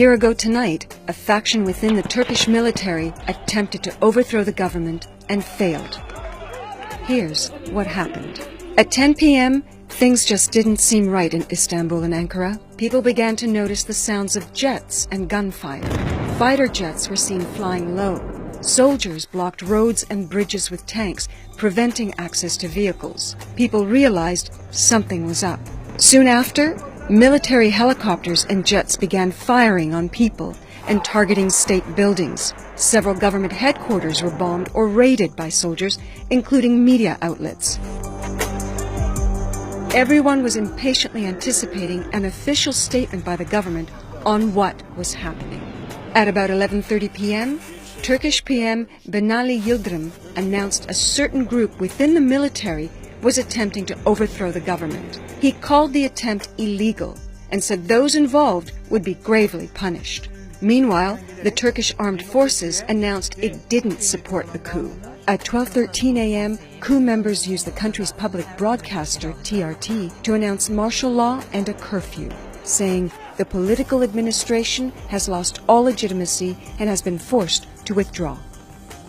A year ago tonight, a faction within the Turkish military attempted to overthrow the government and failed. Here's what happened. At 10 p.m., things just didn't seem right in Istanbul and Ankara. People began to notice the sounds of jets and gunfire. Fighter jets were seen flying low. Soldiers blocked roads and bridges with tanks, preventing access to vehicles. People realized something was up. Soon after, military helicopters and jets began firing on people and targeting state buildings. Several government headquarters were bombed or raided by soldiers, including media outlets. Everyone was impatiently anticipating an official statement by the government on what was happening. At about 11:30 p.m., Turkish PM Binali Yildirim announced a certain group within the military was attempting to overthrow the government. He called the attempt illegal and said those involved would be gravely punished. Meanwhile, the Turkish armed forces announced it didn't support the coup. At 12:13 a.m., coup members used the country's public broadcaster, TRT, to announce martial law and a curfew, saying the political administration has lost all legitimacy and has been forced to withdraw.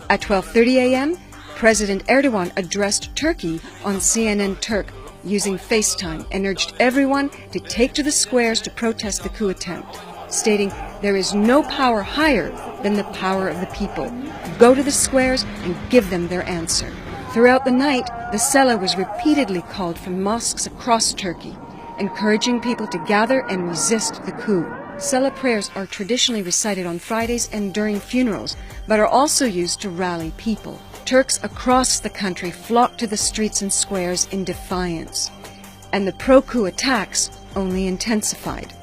At 12:30 a.m., President Erdogan addressed Turkey on CNN Turk using FaceTime and urged everyone to take to the squares to protest the coup attempt, stating there is no power higher than the power of the people. Go to the squares and give them their answer. Throughout the night, the Sela was repeatedly called from mosques across Turkey, encouraging people to gather and resist the coup. Sela prayers are traditionally recited on Fridays and during funerals, but are also used to rally people. Turks across the country flocked to the streets and squares in defiance, and the pro-coup attacks only intensified.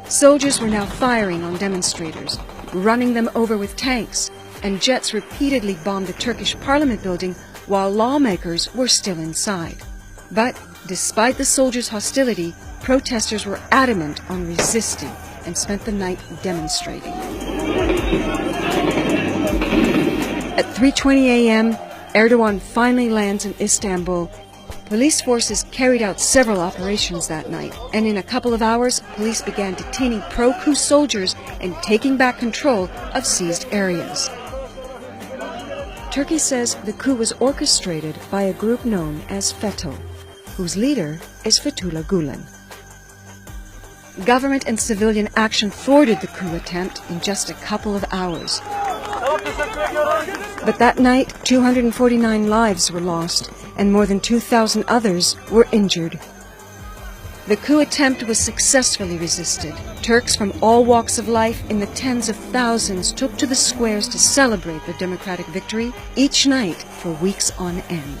Soldiers were now firing on demonstrators, running them over with tanks, and jets repeatedly bombed the Turkish parliament building while lawmakers were still inside. But despite the soldiers' hostility, protesters were adamant on resisting and spent the night demonstrating. At 3:20 a.m., Erdogan finally lands in Istanbul. Police forces carried out several operations that night, and in a couple of hours, police began detaining pro-coup soldiers and taking back control of seized areas. Turkey says the coup was orchestrated by a group known as FETÖ, whose leader is Fethullah Gulen. Government and civilian action thwarted the coup attempt in just a couple of hours. But that night, 249 lives were lost, and more than 2,000 others were injured. The coup attempt was successfully resisted. Turks from all walks of life in the tens of thousands took to the squares to celebrate the democratic victory each night for weeks on end.